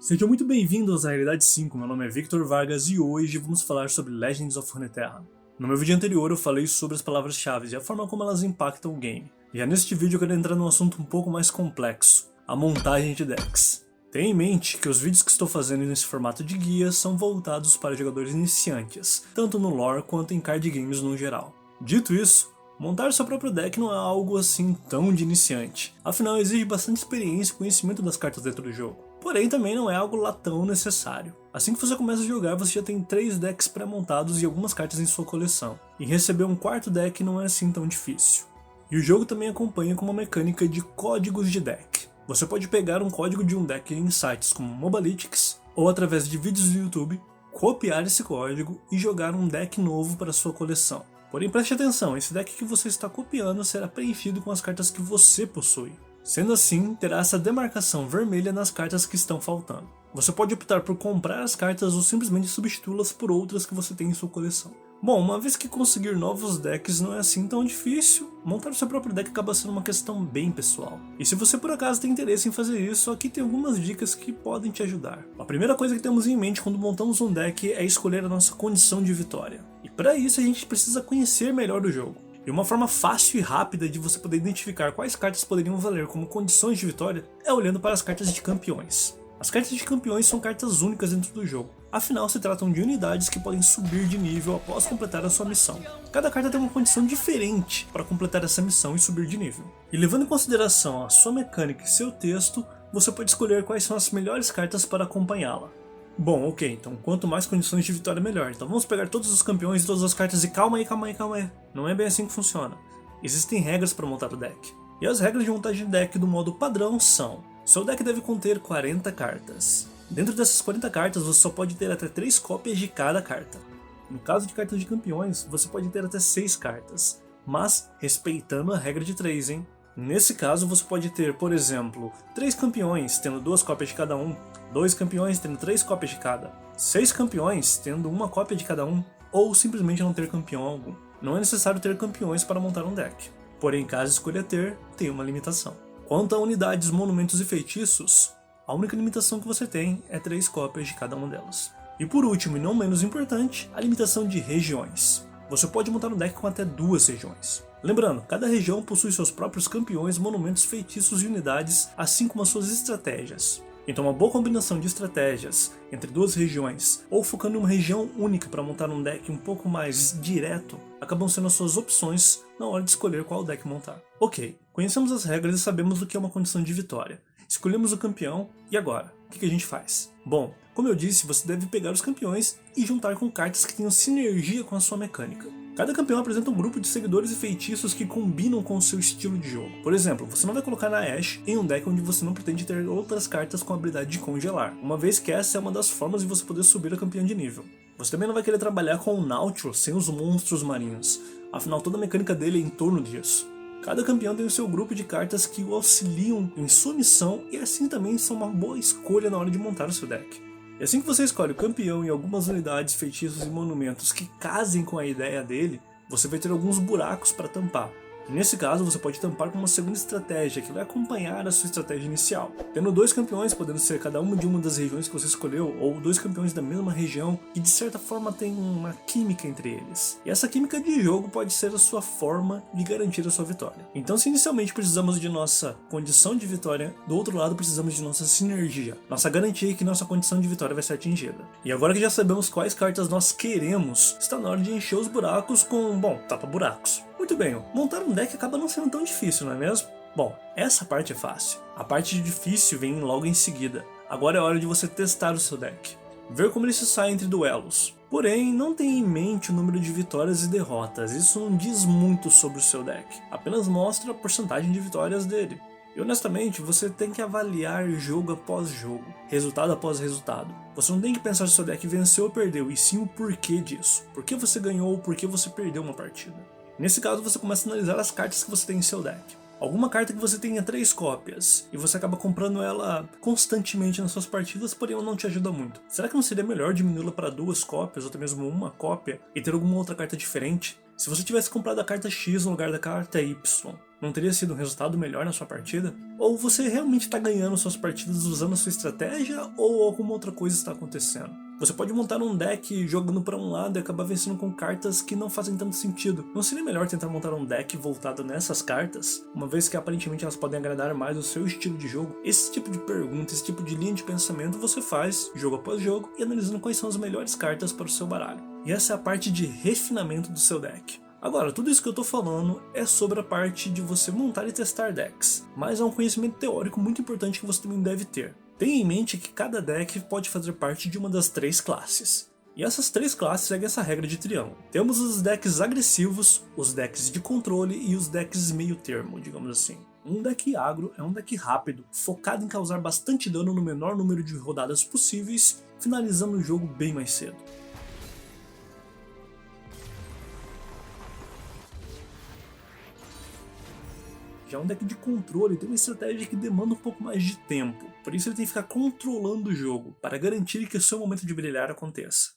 Sejam muito bem-vindos à Realidade 5, meu nome é Victor Vargas e hoje vamos falar sobre Legends of Runeterra. No meu vídeo anterior eu falei sobre as palavras-chave e a forma como elas impactam o game. E neste vídeo eu quero entrar num assunto um pouco mais complexo, a montagem de decks. Tenha em mente que os vídeos que estou fazendo nesse formato de guia são voltados para jogadores iniciantes, tanto no lore quanto em card games no geral. Dito isso, montar seu próprio deck não é algo assim tão de iniciante, afinal exige bastante experiência e conhecimento das cartas dentro do jogo. Porém também não é algo lá tão necessário. Assim que você começa a jogar, você já tem 3 decks pré-montados e algumas cartas em sua coleção, e receber um quarto deck não é assim tão difícil. E o jogo também acompanha com uma mecânica de códigos de deck. Você pode pegar um código de um deck em sites como Mobalytics, ou através de vídeos do YouTube, copiar esse código e jogar um deck novo para sua coleção. Porém preste atenção, esse deck que você está copiando será preenchido com as cartas que você possui. Sendo assim, terá essa demarcação vermelha nas cartas que estão faltando. Você pode optar por comprar as cartas ou simplesmente substituí-las por outras que você tem em sua coleção. Bom, uma vez que conseguir novos decks não é assim tão difícil, montar o seu próprio deck acaba sendo uma questão bem pessoal. E se você por acaso tem interesse em fazer isso, aqui tem algumas dicas que podem te ajudar. A primeira coisa que temos em mente quando montamos um deck é escolher a nossa condição de vitória. E para isso a gente precisa conhecer melhor o jogo. E uma forma fácil e rápida de você poder identificar quais cartas poderiam valer como condições de vitória é olhando para as cartas de campeões. As cartas de campeões são cartas únicas dentro do jogo, afinal se tratam de unidades que podem subir de nível após completar a sua missão. Cada carta tem uma condição diferente para completar essa missão e subir de nível. E levando em consideração a sua mecânica e seu texto, você pode escolher quais são as melhores cartas para acompanhá-la. Bom, ok, então quanto mais condições de vitória melhor. Então vamos pegar todos os campeões e todas as cartas e calma aí. Não é bem assim que funciona. Existem regras para montar o deck. E as regras de montagem de deck do modo padrão são: seu deck deve conter 40 cartas. Dentro dessas 40 cartas você só pode ter até 3 cópias de cada carta. No caso de cartas de campeões, você pode ter até 6 cartas, mas respeitando a regra de 3, hein? Nesse caso você pode ter, por exemplo, 3 campeões tendo 2 cópias de cada um, 2 campeões tendo 3 cópias de cada, 6 campeões tendo 1 cópia de cada um, ou simplesmente não ter campeão algum. Não é necessário ter campeões para montar um deck, porém caso escolha ter, tem uma limitação. Quanto a unidades, monumentos e feitiços, a única limitação que você tem é 3 cópias de cada uma delas. E por último e não menos importante, a limitação de regiões. Você pode montar um deck com até 2 regiões. Lembrando, cada região possui seus próprios campeões, monumentos, feitiços e unidades, assim como as suas estratégias. Então uma boa combinação de estratégias entre 2 regiões, ou focando em uma região única para montar um deck um pouco mais direto, acabam sendo as suas opções na hora de escolher qual deck montar. Ok, conhecemos as regras e sabemos o que é uma condição de vitória. Escolhemos o campeão, e agora? O que a gente faz? Bom, como eu disse, você deve pegar os campeões e juntar com cartas que tenham sinergia com a sua mecânica. Cada campeão apresenta um grupo de seguidores e feitiços que combinam com o seu estilo de jogo. Por exemplo, você não vai colocar na Ashe em um deck onde você não pretende ter outras cartas com a habilidade de congelar, uma vez que essa é uma das formas de você poder subir a campeão de nível. Você também não vai querer trabalhar com o Nautilus sem os monstros marinhos, afinal toda a mecânica dele é em torno disso. Cada campeão tem o seu grupo de cartas que o auxiliam em sua missão e assim também são uma boa escolha na hora de montar o seu deck. E assim que você escolhe o campeão e algumas unidades, feitiços e monumentos que casem com a ideia dele, você vai ter alguns buracos para tampar. E nesse caso você pode tampar com uma segunda estratégia que vai acompanhar a sua estratégia inicial. Tendo 2 campeões, podendo ser cada uma de uma das regiões que você escolheu, ou 2 campeões da mesma região, que de certa forma tem uma química entre eles. E essa química de jogo pode ser a sua forma de garantir a sua vitória. Então se inicialmente precisamos de nossa condição de vitória, do outro lado precisamos de nossa sinergia, nossa garantia que nossa condição de vitória vai ser atingida. E agora que já sabemos quais cartas nós queremos, está na hora de encher os buracos com, bom, tapa-buracos. Muito bem, montar um deck acaba não sendo tão difícil, não é mesmo? Bom, essa parte é fácil. A parte difícil vem logo em seguida. Agora é hora de você testar o seu deck, ver como ele se sai entre duelos. Porém, não tenha em mente o número de vitórias e derrotas, isso não diz muito sobre o seu deck, apenas mostra a porcentagem de vitórias dele. E honestamente, você tem que avaliar jogo após jogo, resultado após resultado. Você não tem que pensar se o seu deck venceu ou perdeu, e sim o porquê disso. Por que você ganhou ou por que você perdeu uma partida. Nesse caso você começa a analisar as cartas que você tem em seu deck. Alguma carta que você tenha 3 cópias, e você acaba comprando ela constantemente nas suas partidas, porém ela não te ajuda muito. Será que não seria melhor diminuí-la para 2 cópias, ou até mesmo 1 cópia, e ter alguma outra carta diferente? Se você tivesse comprado a carta X no lugar da carta Y, Não teria sido um resultado melhor na sua partida? Ou você realmente está ganhando suas partidas usando a sua estratégia, ou alguma outra coisa está acontecendo? Você pode montar um deck jogando para um lado e acabar vencendo com cartas que não fazem tanto sentido. Não seria melhor tentar montar um deck voltado nessas cartas, uma vez que aparentemente elas podem agradar mais o seu estilo de jogo? Esse tipo de pergunta, esse tipo de linha de pensamento você faz, jogo após jogo, e analisando quais são as melhores cartas para o seu baralho. E essa é a parte de refinamento do seu deck. Agora, tudo isso que eu tô falando é sobre a parte de você montar e testar decks, mas é um conhecimento teórico muito importante que você também deve ter. Tenha em mente que cada deck pode fazer parte de uma das 3 classes. E essas 3 classes seguem essa regra de triângulo. Temos os decks agressivos, os decks de controle e os decks meio termo, digamos assim. Um deck agro é um deck rápido, focado em causar bastante dano no menor número de rodadas possíveis, finalizando o jogo bem mais cedo. Já um deck de controle tem uma estratégia que demanda um pouco mais de tempo, por isso ele tem que ficar controlando o jogo, para garantir que o seu momento de brilhar aconteça.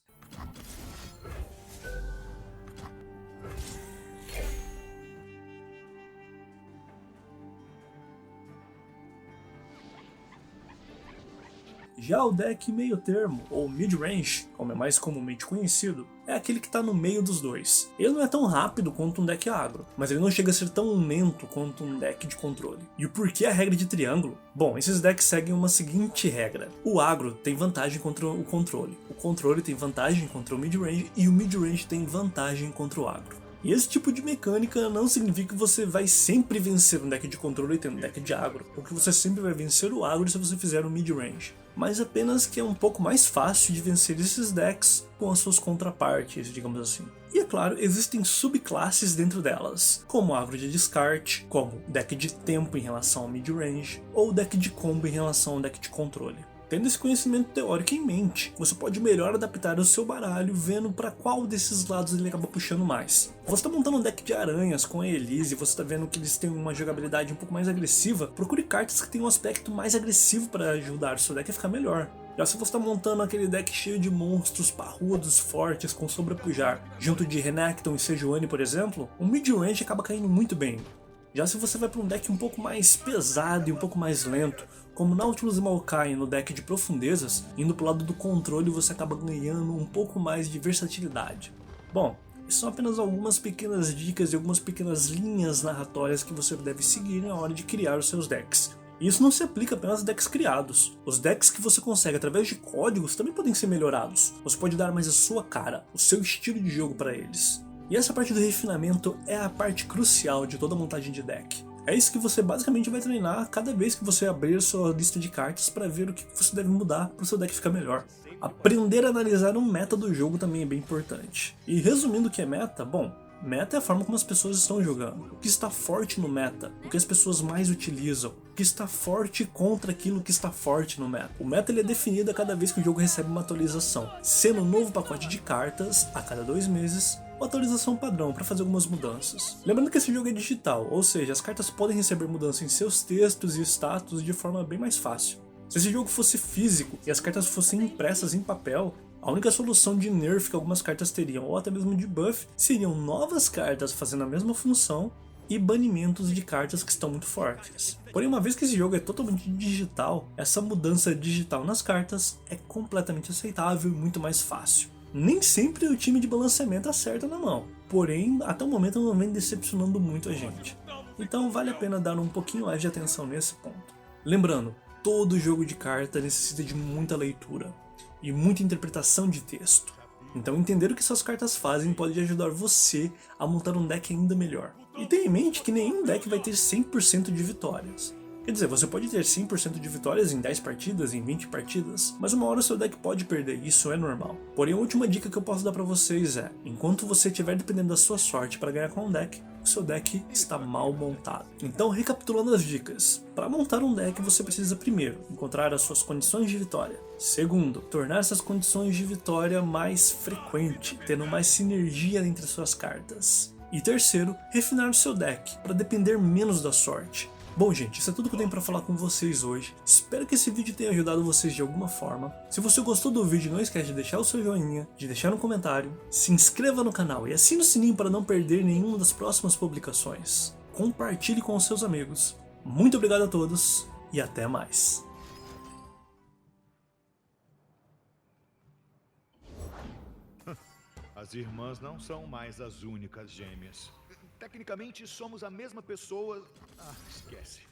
Já o deck meio termo, ou mid-range, como é mais comumente conhecido, é aquele que está no meio dos dois. Ele não é tão rápido quanto um deck agro, mas ele não chega a ser tão lento quanto um deck de controle. E o porquê a regra de triângulo? Bom, esses decks seguem uma seguinte regra. O agro tem vantagem contra o controle tem vantagem contra o mid-range e o mid-range tem vantagem contra o agro. E esse tipo de mecânica não significa que você vai sempre vencer um deck de controle tendo um deck de agro, ou que você sempre vai vencer o agro se você fizer um mid-range, mas apenas que é um pouco mais fácil de vencer esses decks com as suas contrapartes, digamos assim. E é claro, existem subclasses dentro delas, como agro de descarte, como deck de tempo em relação ao mid-range, ou deck de combo em relação ao deck de controle. Tendo esse conhecimento teórico em mente, você pode melhor adaptar o seu baralho vendo para qual desses lados ele acaba puxando mais. Você está montando um deck de aranhas com a Elise e você está vendo que eles têm uma jogabilidade um pouco mais agressiva, procure cartas que tenham um aspecto mais agressivo para ajudar o seu deck a ficar melhor. Já se você está montando aquele deck cheio de monstros parrudos, fortes, com sobrepujar, junto de Renekton e Sejuani, por exemplo, o mid-range acaba caindo muito bem. Já se você vai para um deck um pouco mais pesado e um pouco mais lento, como Nautilus e Maokai no deck de profundezas, indo pro lado do controle você acaba ganhando um pouco mais de versatilidade. Bom, são apenas algumas pequenas dicas e algumas pequenas linhas narratórias que você deve seguir na hora de criar os seus decks. E isso não se aplica apenas a decks criados. Os decks que você consegue através de códigos também podem ser melhorados. Você pode dar mais a sua cara, o seu estilo de jogo para eles. E essa parte do refinamento é a parte crucial de toda montagem de deck. É isso que você basicamente vai treinar cada vez que você abrir sua lista de cartas para ver o que você deve mudar para o seu deck ficar melhor. Aprender a analisar um meta do jogo também é bem importante. E resumindo o que é meta, bom, meta é a forma como as pessoas estão jogando, o que está forte no meta, o que as pessoas mais utilizam, o que está forte contra aquilo que está forte no meta. O meta ele é definido a cada vez que o jogo recebe uma atualização, sendo um novo pacote de cartas a cada 2 meses, uma atualização padrão para fazer algumas mudanças. Lembrando que esse jogo é digital, ou seja, as cartas podem receber mudanças em seus textos e status de forma bem mais fácil. Se esse jogo fosse físico e as cartas fossem impressas em papel, a única solução de nerf que algumas cartas teriam, ou até mesmo de buff, seriam novas cartas fazendo a mesma função e banimentos de cartas que estão muito fortes. Porém, uma vez que esse jogo é totalmente digital, essa mudança digital nas cartas é completamente aceitável e muito mais fácil. Nem sempre o time de balanceamento acerta na mão, porém, até o momento não vem decepcionando muito a gente. Então vale a pena dar um pouquinho mais de atenção nesse ponto. Lembrando, todo jogo de carta necessita de muita leitura e muita interpretação de texto. Então entender o que suas cartas fazem pode ajudar você a montar um deck ainda melhor. E tenha em mente que nenhum deck vai ter 100% de vitórias. Quer dizer, você pode ter 100% de vitórias em 10 partidas, em 20 partidas, mas uma hora o seu deck pode perder, isso é normal. Porém, a última dica que eu posso dar pra vocês é, enquanto você estiver dependendo da sua sorte para ganhar com um deck, o seu deck está mal montado. Então, recapitulando as dicas, para montar um deck você precisa primeiro, encontrar as suas condições de vitória. Segundo, tornar essas condições de vitória mais frequente, tendo mais sinergia entre suas cartas. E terceiro, refinar o seu deck, para depender menos da sorte. Bom gente, isso é tudo que eu tenho pra falar com vocês hoje. Espero que esse vídeo tenha ajudado vocês de alguma forma. Se você gostou do vídeo, não esquece de deixar o seu joinha, de deixar um comentário, se inscreva no canal e assine o sininho para não perder nenhuma das próximas publicações. compartilhe com os seus amigos. Muito obrigado a todos e até mais. As irmãs não são mais as únicas gêmeas. Tecnicamente, somos a mesma pessoa... Ah, esquece.